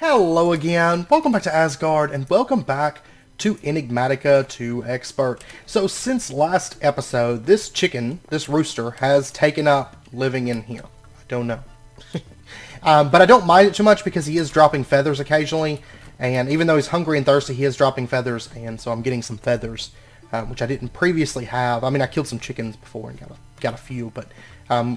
Hello again, welcome back to Asgard, and welcome back to Enigmatica 2 Expert. So since last episode, this chicken, this rooster, has taken up living in here. I don't know. But I don't mind it too much because he is dropping feathers occasionally, and even though he's hungry and thirsty, he is dropping feathers, and so I'm getting some feathers, which I didn't previously have. I mean, I killed some chickens before and got a few, but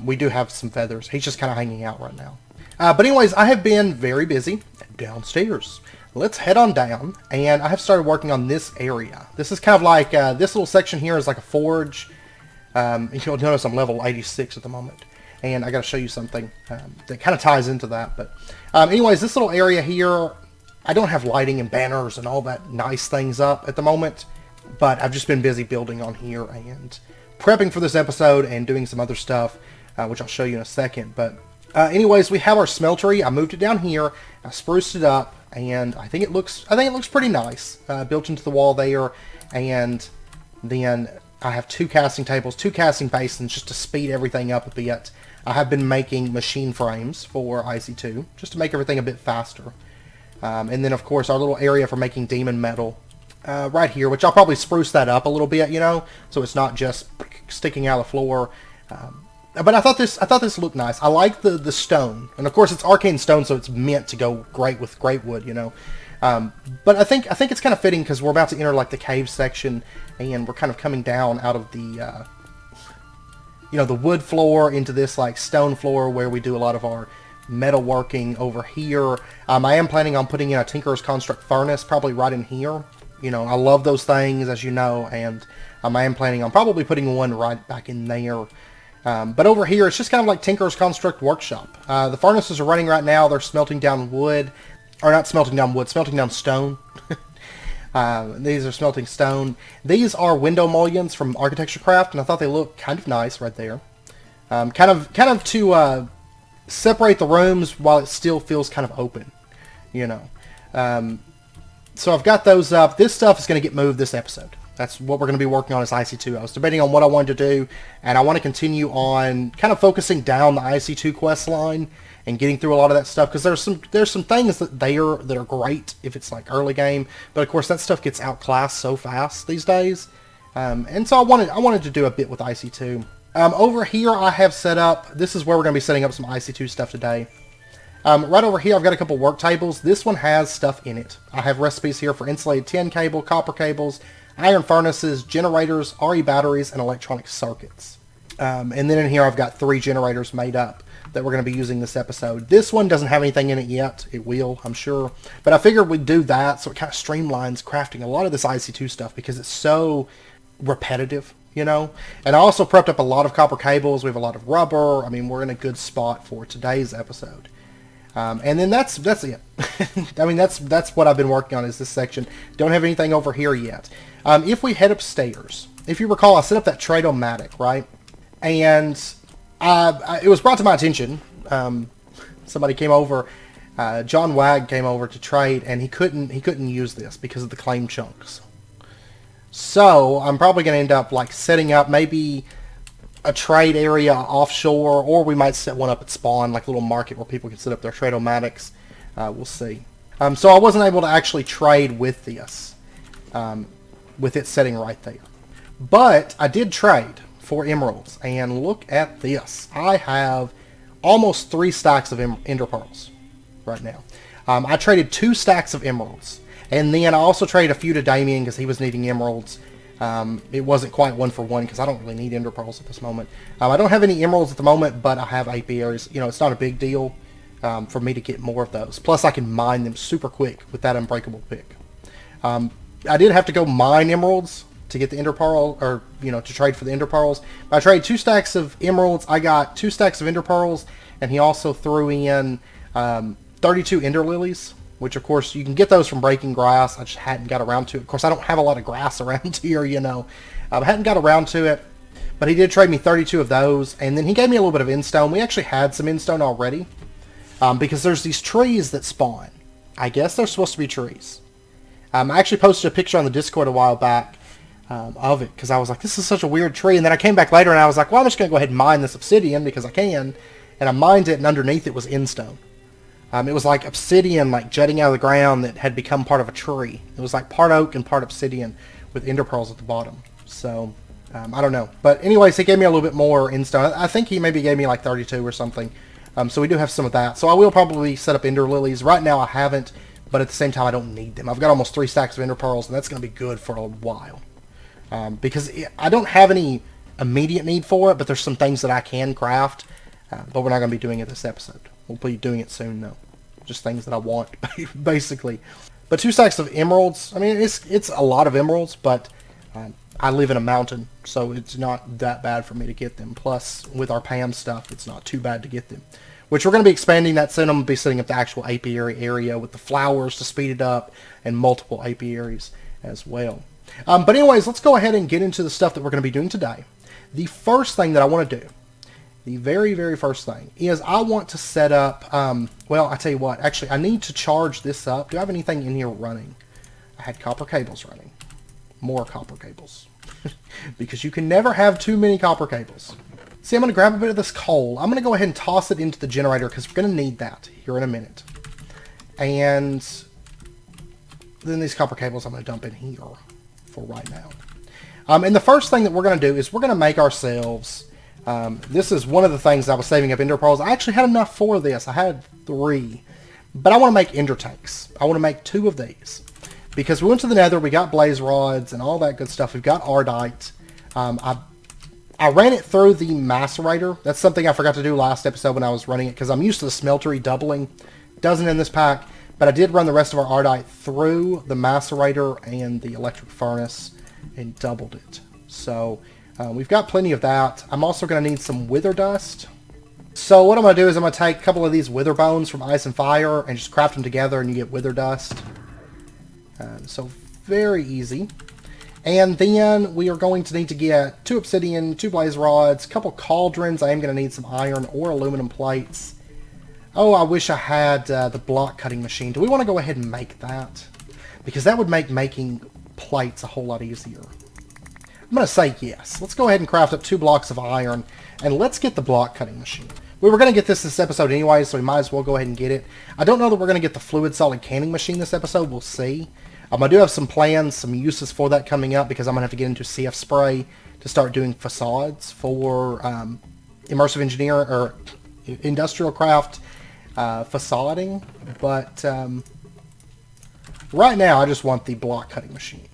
we do have some feathers. He's just kind of hanging out right now. But anyways, I have been very busy downstairs. Let's head on down, and I have started working on this area. This is kind of like, this little section here is like a forge. You'll notice I'm level 86 at the moment, and I got to show you something that kind of ties into that. But anyways, this little area here, I don't have lighting and banners and all that nice things up at the moment, but I've just been busy building on here and prepping for this episode and doing some other stuff, which I'll show you in a second. But anyways, we have our smeltery. I moved it down here. I spruced it up, and I think it looks pretty nice. Built into the wall there, and then I have two casting tables, two casting basins, just to speed everything up a bit. I have been making machine frames for Ic2, just to make everything a bit faster. And then, of course, our little area for making demon metal right here, which I'll probably spruce that up a little bit, you know, so it's not just sticking out of the floor. But I thought this looked nice. I like the stone, and of course it's arcane stone, so it's meant to go great with great wood, you know. But I think it's kind of fitting because we're about to enter like the cave section, and we're kind of coming down out of the the wood floor into this like stone floor where we do a lot of our metal working over here. I am planning on putting in a Tinker's Construct furnace, probably right in here. You know, I love those things, as you know, and I am planning on probably putting one right back in there. But over here, it's just kind of like Tinker's Construct Workshop. The furnaces are running right now. They're smelting down wood. Or not smelting down wood, smelting down stone. These are smelting stone. These are window mullions from Architecture Craft, and I thought they looked kind of nice right there. Kind of to separate the rooms while it still feels kind of open, you know. So I've got those up. This stuff is going to get moved this episode. That's what we're going to be working on as Ic2. I was debating on what I wanted to do, and I want to continue on kind of focusing down the Ic2 quest line and getting through a lot of that stuff, because there's some things that are great if it's like early game, but of course that stuff gets outclassed so fast these days. And so I wanted to do a bit with Ic2. Over here I have set up, this is where we're going to be setting up some Ic2 stuff today. Right over here I've got a couple work tables. This one has stuff in it. I have recipes here for insulated tin cable, copper cables, iron furnaces, generators, RE batteries, and electronic circuits. And then in here I've got 3 generators made up that we're going to be using this episode. This one doesn't have anything in it yet. It will, I'm sure. But I figured we'd do that so it kind of streamlines crafting a lot of this Ic2 stuff because it's so repetitive, you know. And I also prepped up a lot of copper cables. We have a lot of rubber. I mean, we're in a good spot for today's episode. And then that's it. I mean, that's what I've been working on is this section. Don't have anything over here yet. If we head upstairs, if you recall, I set up that Trade-O-Matic, right? And it was brought to my attention. Somebody came over, John Wag came over to trade, and he couldn't use this because of the claim chunks. So I'm probably going to end up like setting up maybe a trade area offshore, or we might set one up at spawn, like a little market where people can set up their Trade-O-Matics. We'll see. So I wasn't able to actually trade with this, with it setting right there. But I did trade for emeralds, and look at this. I have almost 3 stacks of ender pearls right now. I traded 2 stacks of emeralds, and then I also traded a few to Damien because he was needing emeralds. It wasn't quite 1 for 1 because I don't really need ender pearls at this moment. I don't have any emeralds at the moment, but I have apiaries. You know, it's not a big deal for me to get more of those. Plus, I can mine them super quick with that unbreakable pick. I did have to go mine emeralds to get the ender pearl, or you know, to trade for the ender pearls. But I traded 2 stacks of emeralds. I got 2 stacks of ender pearls, and he also threw in 32 ender lilies, which of course you can get those from breaking grass. I just hadn't got around to it. Of course, I don't have a lot of grass around here, you know. I hadn't got around to it, but he did trade me 32 of those, and then he gave me a little bit of endstone. We actually had some endstone already, because there's these trees that spawn. I guess they're supposed to be trees. I actually posted a picture on the Discord a while back of it, because I was like, this is such a weird tree, and then I came back later and I was like, well, I'm just going to go ahead and mine this obsidian because I can, and I mined it, and underneath it was endstone. It was like obsidian, like jutting out of the ground that had become part of a tree. It was like part oak and part obsidian with ender pearls at the bottom. So, I don't know. But anyways, he gave me a little bit more in stone. I think he maybe gave me like 32 or something. So we do have some of that. So I will probably set up ender lilies. Right now I haven't, but at the same time I don't need them. I've got almost 3 stacks of ender pearls, and that's going to be good for a while. Because I don't have any immediate need for it, but there's some things that I can craft. But we're not going to be doing it this episode. We'll be doing it soon, though. Just things that I want, basically. But 2 stacks of emeralds. I mean, it's a lot of emeralds, but I live in a mountain, so it's not that bad for me to get them. Plus, with our Pam stuff, it's not too bad to get them. Which we're going to be expanding that soon. I'm going to be setting up the actual apiary area with the flowers to speed it up, and multiple apiaries as well. But anyways, let's go ahead and get into the stuff that we're going to be doing today. The first thing that I want to do, the very, very first thing, is I want to set up, well, I tell you what, actually, I need to charge this up. Do I have anything in here running? I had copper cables running. More copper cables. Because you can never have too many copper cables. See, I'm going to grab a bit of this coal. I'm going to go ahead and toss it into the generator because we're going to need that here in a minute. And then these copper cables I'm going to dump in here for right now. And the first thing that we're going to do is we're going to make ourselves... this is one of the things I was saving up ender pearls. I actually had enough for this. I had 3. But I want to make ender tanks. I want to make 2 of these. Because we went to the nether, we got blaze rods and all that good stuff. We've got ardite. I ran it through the macerator. That's something I forgot to do last episode when I was running it, because I'm used to the smeltery doubling. Doesn't in this pack, but I did run the rest of our ardite through the macerator and the electric furnace and doubled it. So we've got plenty of that. I'm also going to need some wither dust. So what I'm going to do is I'm going to take a couple of these wither bones from Ice and Fire and just craft them together, and you get wither dust. So very easy. And then we are going to need to get 2 obsidian, 2 blaze rods, a couple cauldrons. I am going to need some iron or aluminum plates. Oh, I wish I had the block cutting machine. Do we want to go ahead and make that? Because that would make making plates a whole lot easier. I'm going to say yes. Let's go ahead and craft up 2 blocks of iron, and let's get the block cutting machine. We were going to get this episode anyway, so we might as well go ahead and get it. I don't know that we're going to get the fluid solid canning machine this episode. We'll see. I do have some plans, some uses for that coming up, because I'm going to have to get into CF spray to start doing facades for immersive engineer or industrial craft facading. But right now I just want the block cutting machine.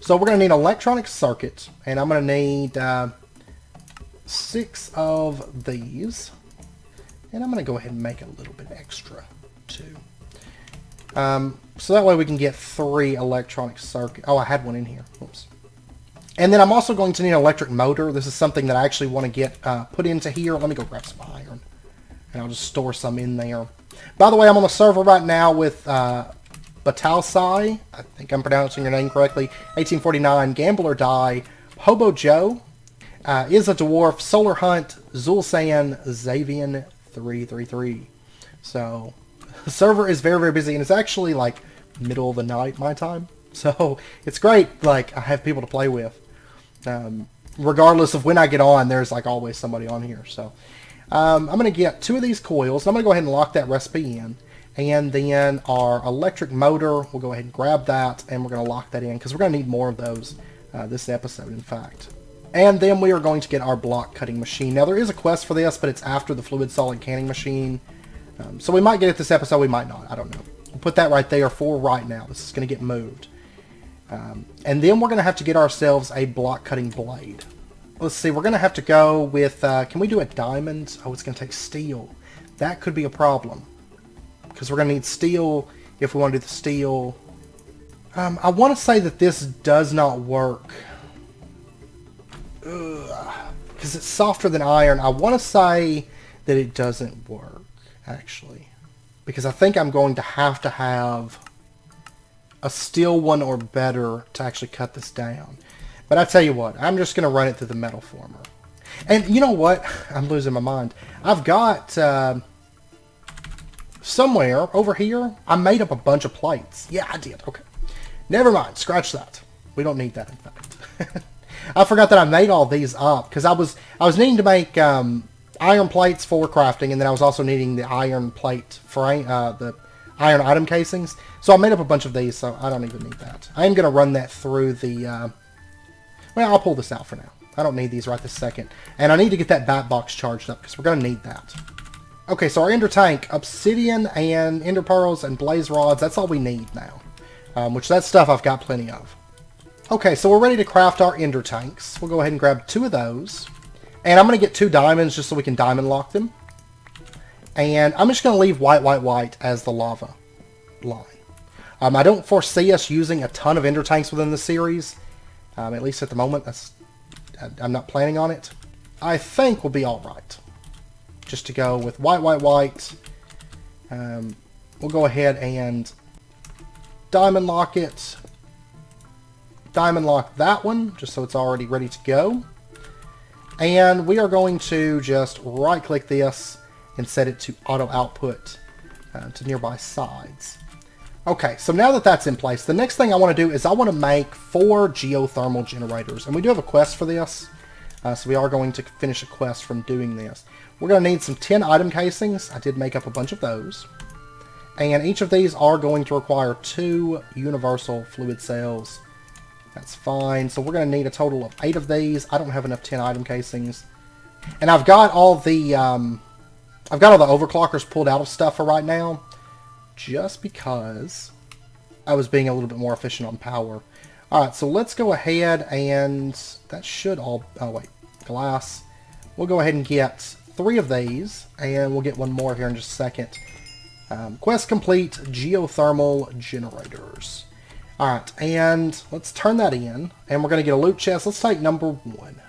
So we're going to need an electronic circuit, and I'm going to need 6 of these. And I'm going to go ahead and make a little bit extra too. So that way we can get 3 electronic circuits. Oh, I had one in here. Oops. And then I'm also going to need an electric motor. This is something that I actually want to get put into here. Let me go grab some iron. And I'll just store some in there. By the way, I'm on the server right now with Batalsai. I think I'm pronouncing your name correctly. 1849, Gambler Die, Hobo Joe, Is a Dwarf, Solar Hunt, Zulsan, Xavian 333. So... the server is very, very busy, and it's actually, like, middle of the night my time. So, it's great, like, I have people to play with. Regardless of when I get on, there's, like, always somebody on here. So, I'm going to get 2 of these coils. I'm going to go ahead and lock that recipe in. And then our electric motor, we'll go ahead and grab that, and we're going to lock that in, because we're going to need more of those this episode, in fact. And then we are going to get our block cutting machine. Now, there is a quest for this, but it's after the fluid solid canning machine. So we might get it this episode, we might not. I don't know. We'll put that right there for right now. This is going to get moved. And then we're going to have to get ourselves a block cutting blade. Let's see, we're going to have to go with... can we do a diamond? Oh, it's going to take steel. That could be a problem. Because we're going to need steel if we want to do the steel. I want to say that this does not work. Because it's softer than iron. I want to say that it doesn't work. Actually, because I think I'm going to have a steel one or better to actually cut this down. But I tell you what, I'm just going to run it through the metal former. And you know what? I'm losing my mind. I've got somewhere over here, I made up a bunch of plates. Yeah, I did. Okay. Never mind. Scratch that. We don't need that, in fact. I forgot that I made all these up because I was needing to make iron plates for crafting, and then I was also needing the iron plate frame, the iron item casings. So I made up a bunch of these, so I don't even need that. I am going to run that through the... well, I'll pull this out for now. I don't need these right this second. And I need to get that bat box charged up, because we're going to need that. Okay, so our ender tank, obsidian and ender pearls and blaze rods, that's all we need now. Which that stuff I've got plenty of. Okay, so we're ready to craft our ender tanks. We'll go ahead and grab 2 of those. And I'm going to get 2 diamonds just so we can diamond lock them. And I'm just going to leave white, white, white as the lava line. I don't foresee us using a ton of ender tanks within the series. At least at the moment, I'm not planning on it. I think we'll be alright. Just to go with white, white, white. We'll go ahead and diamond lock it. Diamond lock that one, just so it's already ready to go. And we are going to just right click this and set it to auto output to nearby sides. Okay, so now that that's in place, the next thing I want to do is I want to make 4 geothermal generators. And we do have a quest for this, so we are going to finish a quest from doing this. We're going to need some 10 item casings. I did make up a bunch of those. And each of these are going to require 2 universal fluid cells. That's fine. So we're going to need a total of 8 of these. I don't have enough 10 item casings. And I've got all the overclockers pulled out of stuff for right now, just because I was being a little bit more efficient on power. Alright, so let's go ahead and that should all... oh wait, glass. We'll go ahead and get 3 of these, and we'll get one more here in just a second. Quest complete, Geothermal Generators. Alright, and let's turn that in, and we're going to get a loot chest. Let's take number 1.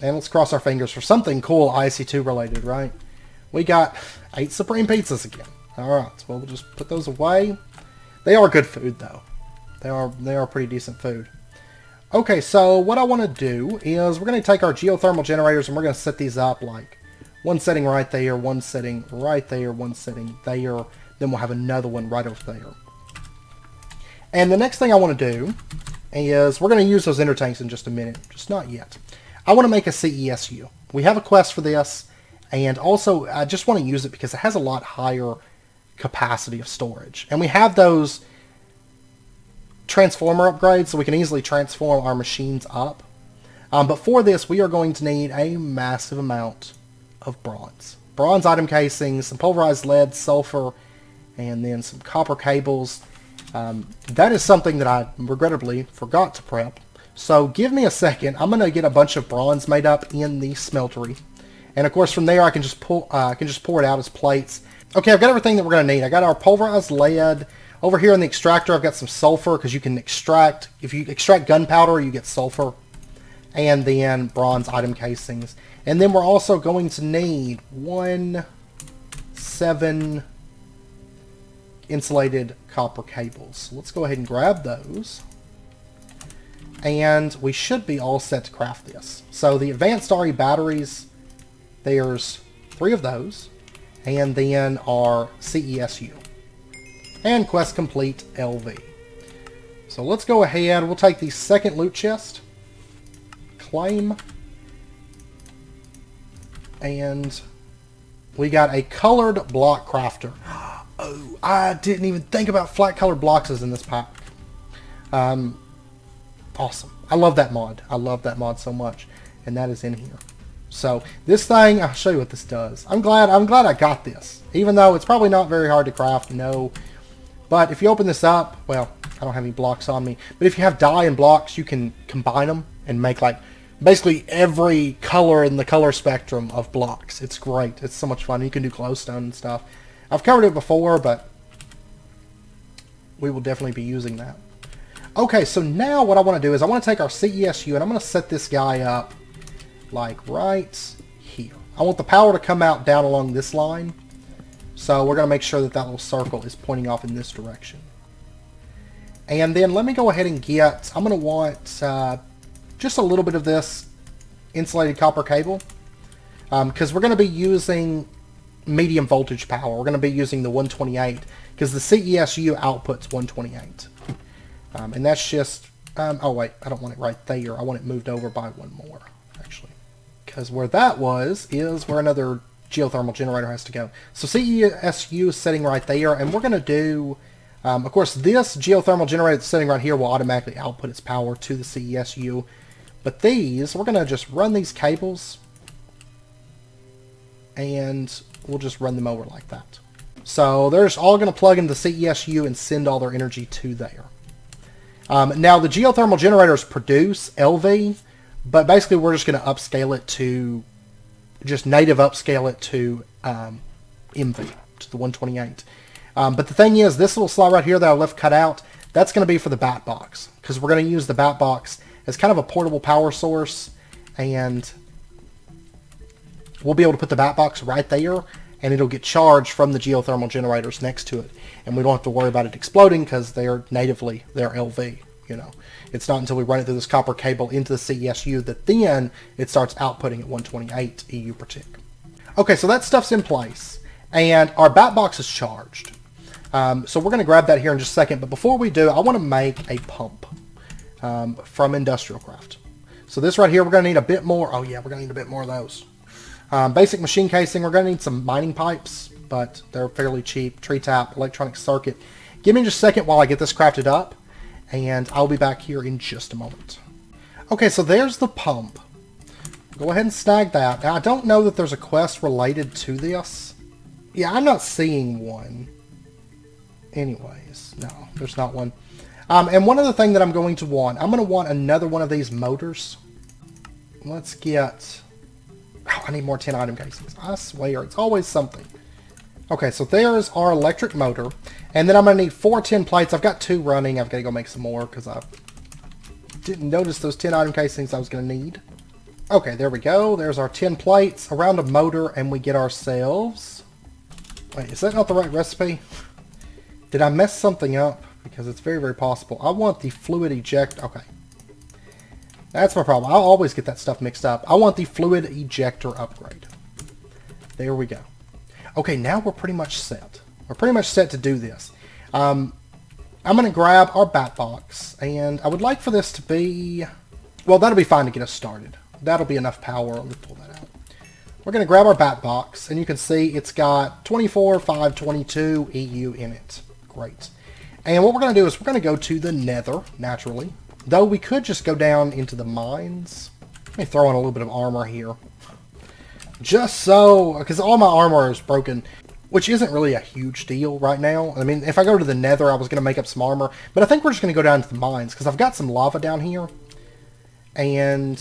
And let's cross our fingers for something cool Ic2 related, right? We got 8 Supreme Pizzas again. Alright, well we'll just put those away. They are good food though. They are pretty decent food. Okay, so what I want to do is we're going to take our geothermal generators and we're going to set these up like one setting right there, one setting right there, one setting there. Then we'll have another one right over there. And the next thing I want to do is we're going to use those ender tanks in just a minute. Just not yet. I want to make a CESU. We have a quest for this. And also, I just want to use it because it has a lot higher capacity of storage. And we have those transformer upgrades, so we can easily transform our machines up. But for this, we are going to need a massive amount of bronze. Bronze item casings, some pulverized lead, sulfur, and then some copper cables. That is something that I regrettably forgot to prep. So give me a second. I'm going to get a bunch of bronze made up in the smeltery. And of course from there I can just pour it out as plates. Okay, I've got everything that we're going to need. I got our pulverized lead. Over here in the extractor I've got some sulfur because you can extract, if you extract gunpowder you get sulfur. And then bronze item casings. And then we're also going to need 7 insulated copper cables. So let's go ahead and grab those. And we should be all set to craft this. So the advanced RE batteries, there's 3 of those. And then our CESU. And quest complete LV. So let's go ahead. We'll take the second loot chest. Claim. And we got a colored block crafter. Oh, I didn't even think about flat colored blocks as in this pack. Awesome. I love that mod. I love that mod so much. And that is in here. So this thing, I'll show you what this does. I'm glad I got this. Even though it's probably not very hard to craft, no. But if you open this up, well, I don't have any blocks on me. But if you have dye and blocks, you can combine them and make like basically every color in the color spectrum of blocks. It's great. It's so much fun. You can do glowstone and stuff. I've covered it before, but we will definitely be using that. Okay, so now what I want to do is I want to take our CESU and I'm going to set this guy up like right here. I want the power to come out down along this line. So we're going to make sure that that little circle is pointing off in this direction. And then let me go ahead and get, I'm going to want just a little bit of this insulated copper cable. Because we're going to be using medium voltage power. We're going to be using the 128 because the CESU outputs 128. And that's just, oh wait, I don't want it right there. I want it moved over by one more, actually. because where that was is where another geothermal generator has to go. So CESU is sitting right there, and we're going to do, of course, this geothermal generator that's sitting right here will automatically output its power to the CESU. But these, we're going to just run these cables, and we'll just run them over like that. So they're just all going to plug into the CESU and send all their energy to there. Now, the geothermal generators produce LV, but basically we're just going to upscale it to, just native upscale it to MV, to the 128. But the thing is, this little slot right here that I left cut out, that's going to be for the bat box, because we're going to use the bat box as kind of a portable power source, and we'll be able to put the bat box right there, and it'll get charged from the geothermal generators next to it. And we don't have to worry about it exploding because they're LV, you know. It's not until we run it through this copper cable into the CESU that then it starts outputting at 128 EU per tick. Okay, so that stuff's in place, and our bat box is charged. So we're going to grab that here in just a second, but before we do, I want to make a pump from Industrial Craft. So this right here, we're going to need a bit more. Oh yeah, we're going to need a bit more of those. Basic machine casing, we're going to need some mining pipes, but they're fairly cheap. Tree tap, electronic circuit. Give me just a second while I get this crafted up, and I'll be back here in just a moment. Okay, so there's the pump. Go ahead and snag that. Now, I don't know that there's a quest related to this. Yeah, I'm not seeing one. Anyways, no, there's not one. And one other thing that I'm going to want, I'm going to want another one of these motors. Let's get... Oh, I need more 10 item casings. I swear, it's always something. Okay, so there's our electric motor. And then I'm going to need 4 10 plates. I've got 2 running. I've got to go make some more because I didn't notice those 10 item casings I was going to need. Okay, there we go. There's our 10 plates around a motor, and we get ourselves... Wait, is that not the right recipe? Did I mess something up? Because it's very, very possible. I want the fluid eject... Okay. That's my problem. I'll always get that stuff mixed up. I want the fluid ejector upgrade. There we go. Okay, now we're pretty much set. We're pretty much set to do this. I'm going to grab our bat box, and I would like for this to be... Well, that'll be fine to get us started. That'll be enough power. Let me pull that out. We're going to grab our bat box, and you can see it's got 24, 5, 22 EU in it. Great. And what we're going to do is we're going to go to the nether, naturally. Though we could just go down into the mines. Let me throw in a little bit of armor here. Just so, because all my armor is broken, which isn't really a huge deal right now. I mean, if I go to the nether, I was going to make up some armor. But I think we're just going to go down to the mines, because I've got some lava down here. And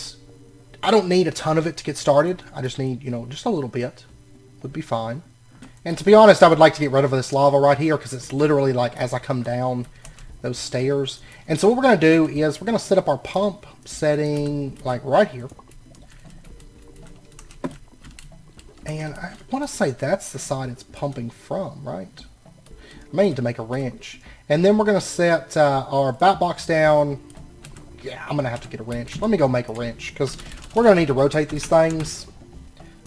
I don't need a ton of it to get started. I just need, you know, just a little bit. Would be fine. And to be honest, I would like to get rid of this lava right here, because it's literally like as I come down those stairs. And so what we're going to do is we're going to set up our pump setting like right here. And I want to say that's the side it's pumping from, right? I may need to make a wrench. And then we're going to set our bat box down. Yeah, I'm going to have to get a wrench. Let me go make a wrench, because we're going to need to rotate these things.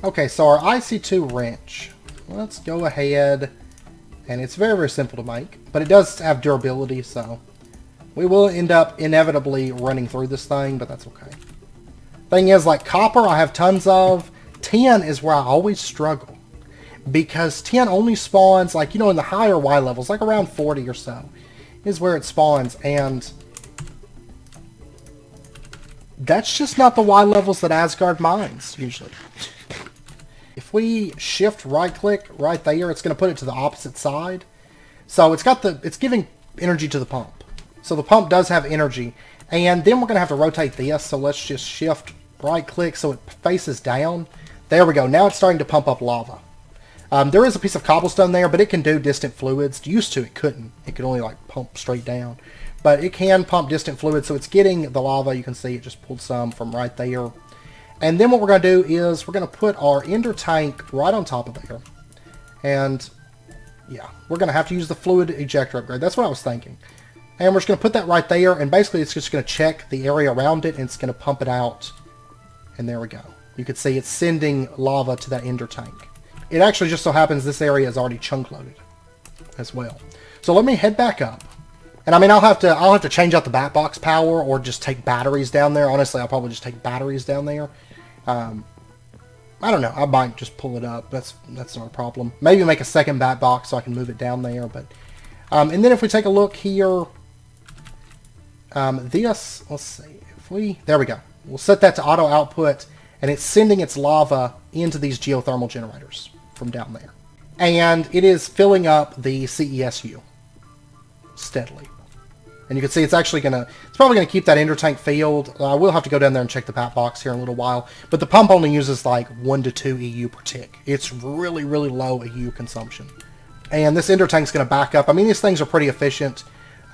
Okay, so our Ic2 wrench. Let's go ahead. And it's very, very simple to make. But it does have durability, so we will end up inevitably running through this thing, but that's okay. Thing is, like copper, I have tons of. Tin is where I always struggle. Because tin only spawns, like, you know, in the higher Y levels, like around 40 or so, is where it spawns. And that's just not the Y levels that Asgaard mines, usually. If we shift right-click right there, it's going to put it to the opposite side. So it's giving energy to the pump. So the pump does have energy. And then we're going to have to rotate this. So let's just shift right-click so it faces down. There we go. Now it's starting to pump up lava. There is a piece of cobblestone there, but it can do distant fluids. Used to, it couldn't. It could only like pump straight down. But it can pump distant fluids, so it's getting the lava. You can see it just pulled some from right there. And then what we're going to do is we're going to put our ender tank right on top of there. And yeah, we're going to have to use the fluid ejector upgrade. That's what I was thinking. And we're just going to put that right there, and basically it's just going to check the area around it, and it's going to pump it out. And there we go. You can see it's sending lava to that ender tank. It actually just so happens this area is already chunk loaded as well. So let me head back up. And I mean, I'll have to change out the bat box power or just take batteries down there. Honestly, I'll probably just take batteries down there. I don't know. I might just pull it up. That's not a problem. Maybe make a second bat box so I can move it down there. But and then if we take a look here, this, let's see. There we go. We'll set that to auto output, and it's sending its lava into these geothermal generators from down there. And it is filling up the CESU steadily. And you can see it's actually it's probably going to keep that intertank filled. I will have to go down there and check the pat box here in a little while. But the pump only uses like 1 to 2 EU per tick. It's really, really low EU consumption. And this intertank's going to back up. I mean, these things are pretty efficient.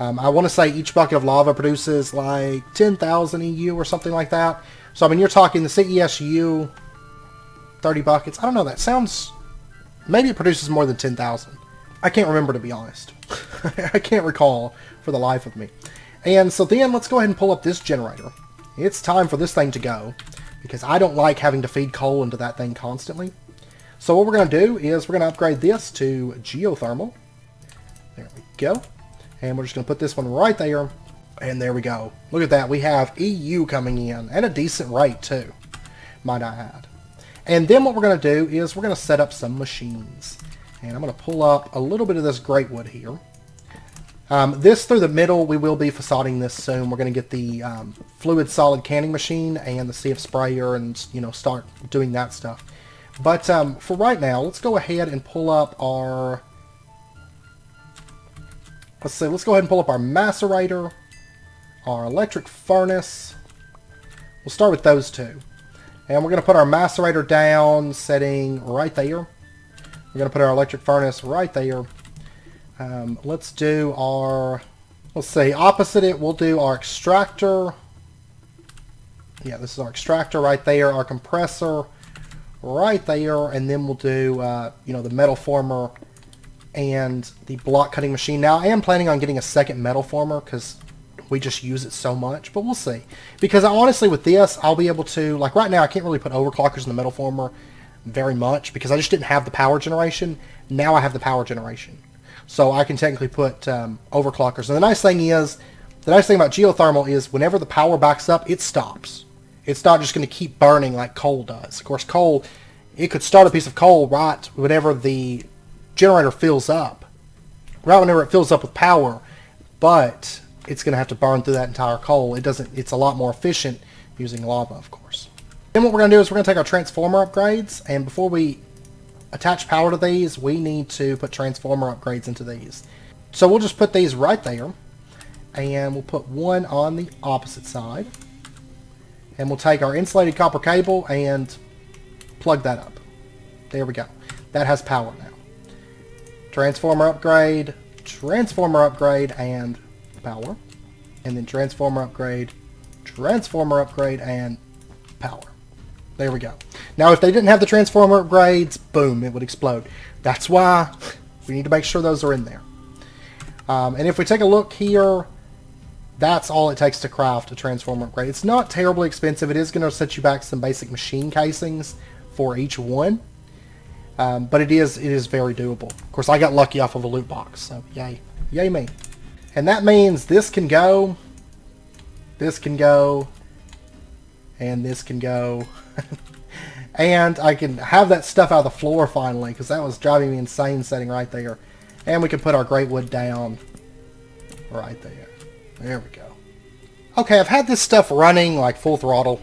I want to say each bucket of lava produces like 10,000 EU or something like that. So, I mean, you're talking the CESU, 30 buckets. I don't know, that sounds... Maybe it produces more than 10,000. I can't remember, to be honest. I can't recall for the life of me. And so then let's go ahead and pull up this generator. It's time for this thing to go, because I don't like having to feed coal into that thing constantly. So what we're going to do is we're going to upgrade this to geothermal. There we go. And we're just going to put this one right there. And there we go. Look at that. We have EU coming in at a decent rate too, might I add. And then what we're going to do is we're going to set up some machines. And I'm going to pull up a little bit of this great wood here. This through the middle, we will be facading this soon. We're going to get the fluid solid canning machine and the CF sprayer and, you know, start doing that stuff. But for right now, let's go ahead and pull up our... Let's go ahead and pull up our macerator, our electric furnace. We'll start with those two. And we're going to put our macerator down, setting right there. We're going to put our electric furnace right there. Let's do our, let's say opposite it, we'll do our extractor. Yeah, this is our extractor right there, our compressor right there, and then we'll do, you know, the metal former and the block cutting machine. Now, I am planning on getting a second metal former because we just use it so much, but we'll see. Because honestly, with this, I'll be able to, like right now, I can't really put overclockers in the metal former very much because I just didn't have the power generation. Now I have the power generation. So I can technically put overclockers. And the nice thing about geothermal is whenever the power backs up, it stops. It's not just going to keep burning like coal does. Of course, coal, it could start a piece of coal right whenever the generator fills up. Right whenever it fills up with power. But it's going to have to burn through that entire coal. It's a lot more efficient using lava, of course. Then what we're going to do is we're going to take our transformer upgrades. And before we attach power to these, we need to put transformer upgrades into these. So we'll just put these right there, and we'll put one on the opposite side, and we'll take our insulated copper cable and plug that up. There we go. That has power now. Transformer upgrade, and power, and then transformer upgrade, and power. There we go. Now, if they didn't have the transformer upgrades, boom, it would explode. That's why we need to make sure those are in there. And if we take a look here, that's all it takes to craft a transformer upgrade. It's not terribly expensive. It is going to set you back some basic machine casings for each one. But it is very doable. Of course, I got lucky off of a loot box, so yay. Yay me. And that means this can go, and this can go. And I can have that stuff out of the floor finally, because that was driving me insane setting right there. And we can put our great wood down right there. There we go. Okay, I've had this stuff running like full throttle.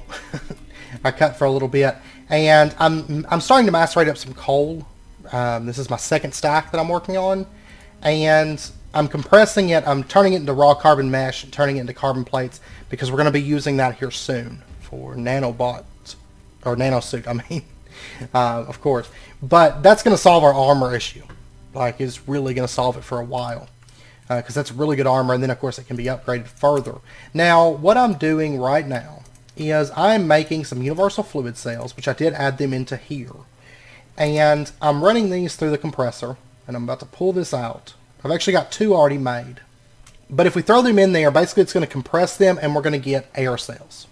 I cut for a little bit, and I'm starting to macerate up some coal. This is my second stack that I'm working on, and I'm compressing it. I'm turning it into raw carbon mesh and turning it into carbon plates because we're going to be using that here soon for Nanosuit, I mean, of course. But that's going to solve our armor issue. Like, it's really going to solve it for a while. Because that's really good armor, and then of course it can be upgraded further. Now, what I'm doing right now is I'm making some universal fluid cells, which I did add them into here. And I'm running these through the compressor, and I'm about to pull this out. I've actually got two already made. But if we throw them in there, basically it's going to compress them, and we're going to get air cells.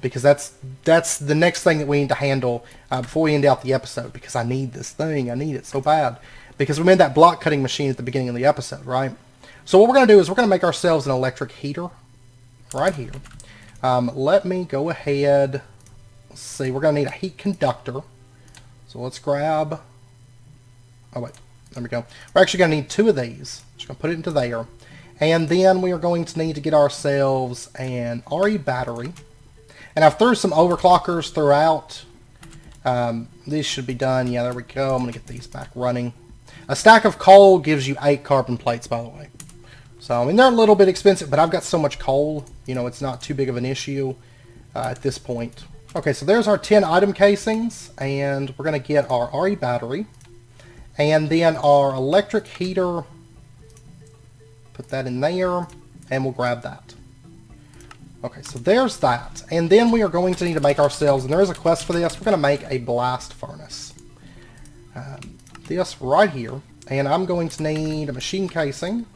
Because that's the next thing that we need to handle before we end out the episode, because I need this thing. I need it so bad. Because we made that block cutting machine at the beginning of the episode, right? So what we're going to do is we're going to make ourselves an electric heater right here. Let me go ahead. let's see, we're going to need a heat conductor. So let's grab, oh wait, there we go. We're actually going to need 2 of these. Just going to put it into there. And then we are going to need to get ourselves an RE battery. And I've threw some overclockers throughout. These should be done. Yeah, there we go. I'm going to get these back running. A stack of coal gives you 8 carbon plates, by the way. So, I mean, they're a little bit expensive, but I've got so much coal, you know, it's not too big of an issue at this point. Okay, so there's our 10 item casings, and we're going to get our RE battery. And then our electric heater, put that in there, and we'll grab that. Okay, so there's that. And then we are going to need to make ourselves, and there is a quest for this, we're going to make a blast furnace. This right here. And I'm going to need a machine casing,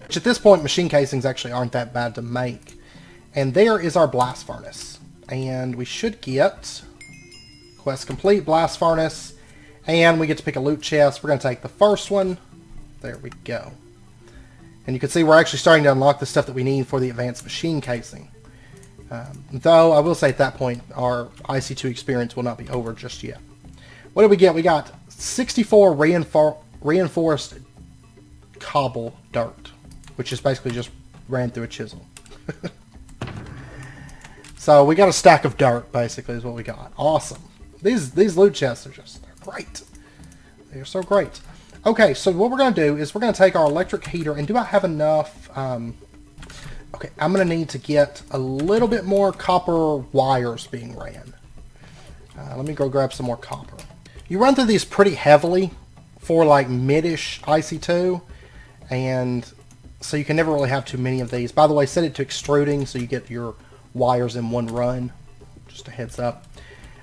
which at this point, machine casings actually aren't that bad to make. And there is our blast furnace. And we should get quest complete, blast furnace, and we get to pick a loot chest. We're going to take the first one. There we go. And you can see we're actually starting to unlock the stuff that we need for the advanced machine casing. Though, I will say at that point, our Ic2 experience will not be over just yet. What did we get? We got 64 reinforced cobble dirt, which is basically just ran through a chisel. So we got a stack of dirt, basically, is what we got. Awesome. These loot chests are just, they're great. They're so great. Okay, so what we're going to do is we're going to take our electric heater, and do I have enough? Okay, I'm going to need to get a little bit more copper wires being ran. Let me go grab some more copper. You run through these pretty heavily for like mid-ish Ic2, and so you can never really have too many of these. By the way, set it to extruding so you get your wires in one run. Just a heads up.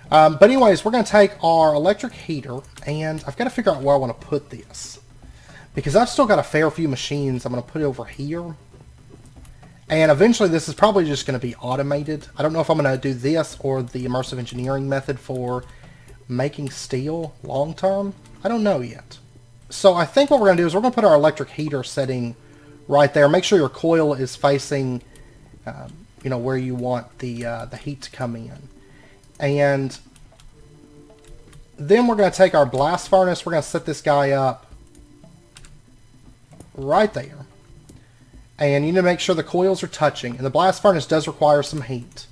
But anyways, we're going to take our electric heater, and I've got to figure out where I want to put this. Because I've still got a fair few machines. I'm going to put it over here. And eventually this is probably just going to be automated. I don't know if I'm going to do this or the immersive engineering method for making steel long term. I don't know yet. So I think what we're going to do is we're going to put our electric heater setting right there. Make sure your coil is facing, you know, where you want the heat to come in. And then we're going to take our blast furnace. We're going to set this guy up right there. And you need to make sure the coils are touching. And the blast furnace does require some heat.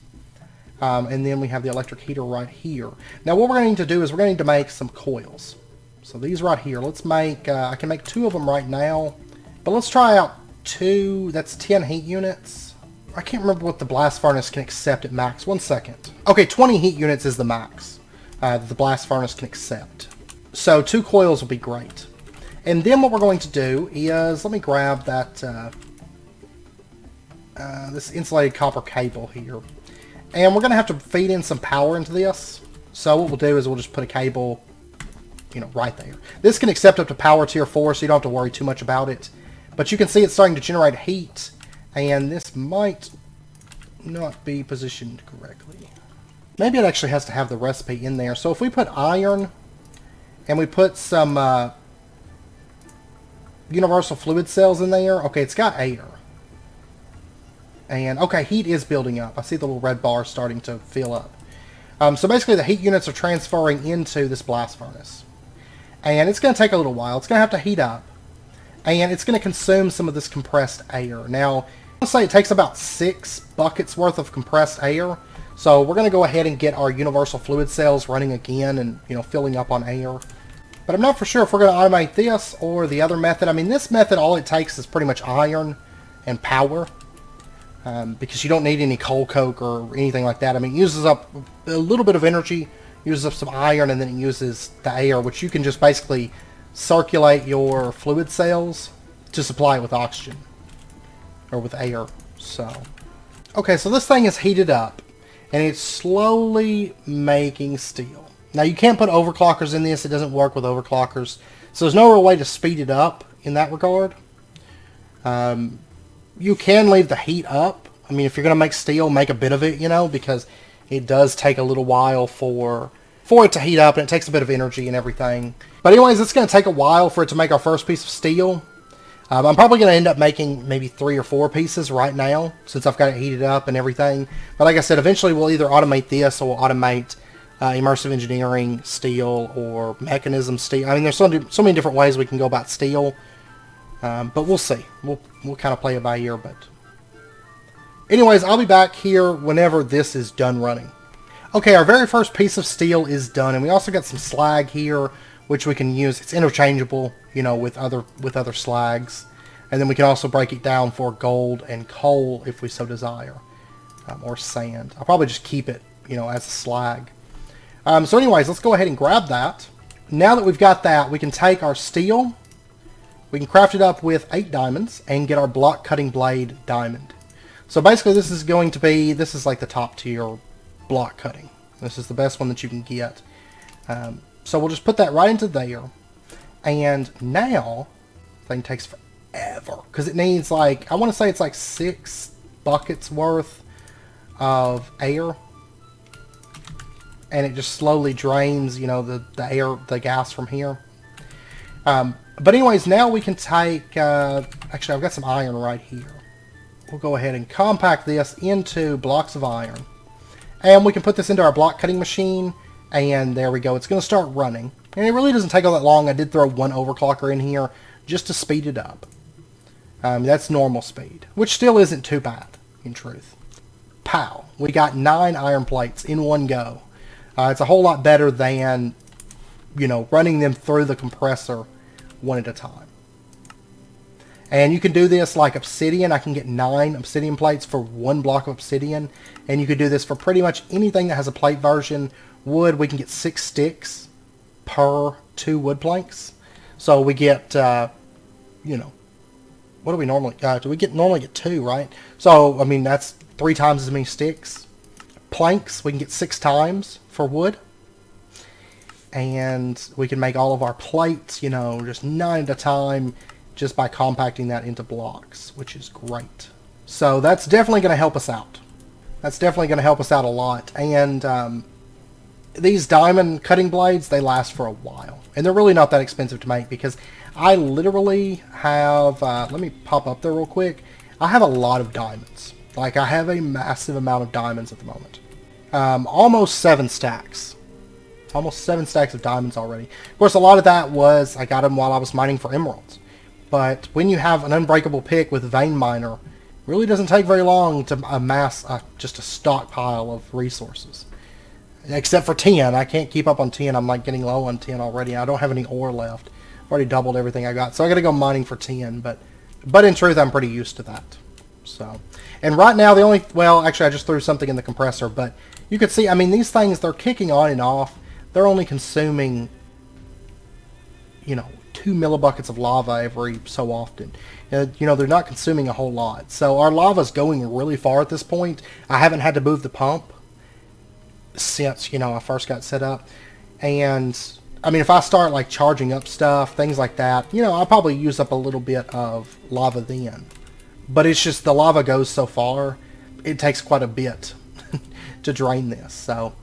And then we have the electric heater right here. Now what we're going to need to do is we're going to need to make some coils. So these right here. Let's make, I can make 2 of them right now. But let's try out 2. That's 10 heat units. I can't remember what the blast furnace can accept at max. 1 second. Okay, 20 heat units is the max that the blast furnace can accept. So 2 coils will be great. And then what we're going to do is, let me grab that, this insulated copper cable here. And we're going to have to feed in some power into this. So what we'll do is we'll just put a cable, you know, right there. This can accept up to power tier 4, so you don't have to worry too much about it. But you can see it's starting to generate heat. And this might not be positioned correctly. Maybe it actually has to have the recipe in there. So if we put iron and we put some universal fluid cells in there. Okay, it's got air. And, okay, heat is building up. I see the little red bar starting to fill up. So basically the heat units are transferring into this blast furnace. And it's going to take a little while. It's going to have to heat up. And it's going to consume some of this compressed air. Now, let's say it takes about 6 buckets worth of compressed air. So we're going to go ahead and get our universal fluid cells running again and, you know, filling up on air. But I'm not for sure if we're going to automate this or the other method. I mean, this method, all it takes is pretty much iron and power. Because you don't need any coal coke or anything like that. I mean, it uses up a little bit of energy, uses up some iron, and then it uses the air, which you can just basically circulate your fluid cells to supply it with oxygen. Or with air. So, okay, so this thing is heated up, and it's slowly making steel. Now, you can't put overclockers in this. It doesn't work with overclockers. So there's no real way to speed it up in that regard. You can leave the heat up. I mean, if you're going to make steel, make a bit of it, you know, because it does take a little while for it to heat up, and it takes a bit of energy and everything. But anyways, it's going to take a while for it to make our first piece of steel. I'm probably going to end up making maybe 3 or 4 pieces right now, since I've got it heated up and everything. But like I said, eventually we'll either automate this or we'll automate immersive engineering steel or mechanism steel. I mean, there's so many different ways we can go about steel, but we'll see. We'll kind of play it by ear. But anyways, I'll be back here whenever this is done running. Okay, our very first piece of steel is done, and we also got some slag here, which we can use. It's interchangeable, you know, with other slags, and then we can also break it down for gold and coal if we so desire, or sand. I'll probably just keep it, you know, as a slag. So anyways, let's go ahead and grab that. Now that we've got that, we can take our steel, we can craft it up with 8 diamonds, and get our block cutting blade diamond. So basically this is like the top tier block cutting. This is the best one that you can get. So we'll just put that right into there. And now, the thing takes forever. Because it needs like, I want to say it's like 6 buckets worth of air. And it just slowly drains, you know, the gas from here. But anyways, now we can take, actually I've got some iron right here. We'll go ahead and compact this into blocks of iron. And we can put this into our block cutting machine, and there we go. It's going to start running. And it really doesn't take all that long. I did throw 1 overclocker in here just to speed it up. That's normal speed, which still isn't too bad, in truth. Pow! We got 9 iron plates in one go. It's a whole lot better than, you know, running them through the compressor one at a time. And you can do this like obsidian. I can get 9 obsidian plates for 1 block of obsidian. And you could do this for pretty much anything that has a plate version. Wood, we can get 6 sticks per 2 wood planks. So we get, you know, what do we normally, normally get 2, right? So, I mean, that's 3 times as many sticks. Planks, we can get 6 times for wood. And we can make all of our plates, you know, just 9 at a time, just by compacting that into blocks, which is great. So that's definitely going to help us out. That's definitely going to help us out a lot. And these diamond cutting blades, they last for a while. And they're really not that expensive to make because I literally have, let me pop up there real quick. I have a lot of diamonds. Like, I have a massive amount of diamonds at the moment. Almost 7 stacks. Almost 7 stacks of diamonds already. Of course, a lot of that was, I got them while I was mining for emeralds. But when you have an unbreakable pick with vein miner, it really doesn't take very long to amass just a stockpile of resources. Except for tin. I can't keep up on tin. I'm like getting low on tin already. I don't have any ore left. I've already doubled everything I got. So I got to go mining for tin. But in truth, I'm pretty used to that. So, and right now the only, well, actually I just threw something in the compressor. But you can see, I mean, these things, they're kicking on and off. They're only consuming, you know, 2 millibuckets of lava every so often. You know, they're not consuming a whole lot. So our lava's going really far at this point. I haven't had to move the pump since, you know, I first got set up. And, I mean, if I start, like, charging up stuff, things like that, you know, I'll probably use up a little bit of lava then. But it's just the lava goes so far, it takes quite a bit to drain this. So,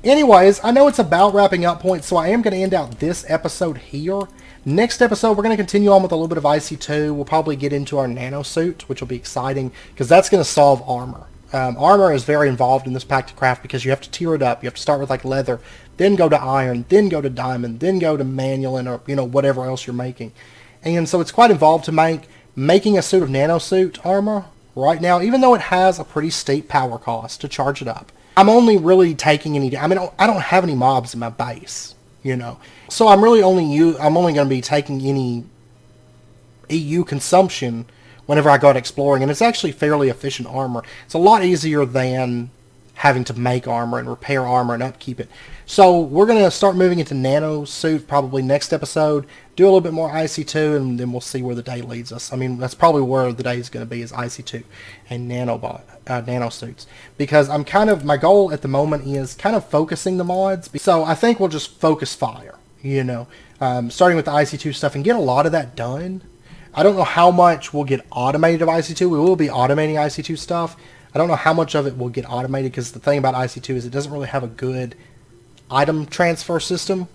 anyways, I know it's about wrapping up point, so I am going to end out this episode here. Next episode, we're going to continue on with a little bit of Ic2. We'll probably get into our Nanosuit, which will be exciting, because that's going to solve armor. Armor is very involved in this pack to craft, because you have to tier it up. You have to start with, like, leather, then go to iron, then go to diamond, then go to manulin, or, you know, whatever else you're making. And so it's quite involved to make. Making a suit of Nanosuit armor right now, even though it has a pretty steep power cost to charge it up, I'm only really taking any, I mean, I don't have any mobs in my base, you know. So I'm only going to be taking any EU consumption whenever I go out exploring, and it's actually fairly efficient armor. It's a lot easier than having to make armor and repair armor and upkeep it. So we're going to start moving into Nanosuit probably next episode, do a little bit more Ic2, and then we'll see where the day leads us. I mean, that's probably where the day is going to be, is Ic2 and Nanosuits. Because I'm kind of, my goal at the moment is kind of focusing the mods. So I think we'll just focus fire, you know, starting with the Ic2 stuff and get a lot of that done. I don't know how much will get automated of Ic2. We will be automating Ic2 stuff. I don't know how much of it will get automated, because the thing about Ic2 is it doesn't really have a good item transfer system.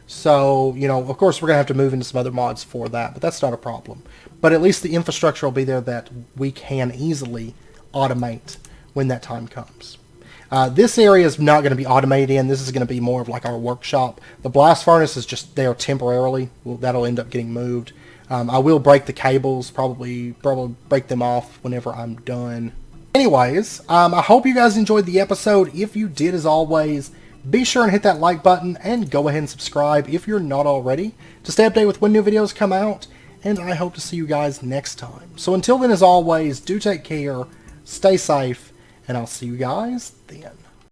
So, you know, of course we're going to have to move into some other mods for that, but that's not a problem. But at least the infrastructure will be there that we can easily automate when that time comes. This area is not going to be automated in. This is going to be more of like our workshop. The blast furnace is just there temporarily. Well, that'll end up getting moved. I will break the cables, probably break them off whenever I'm done. Anyways, I hope you guys enjoyed the episode. If you did, as always, be sure and hit that like button and go ahead and subscribe if you're not already to stay updated with when new videos come out. And I hope to see you guys next time. So until then, as always, do take care, stay safe, and I'll see you guys then.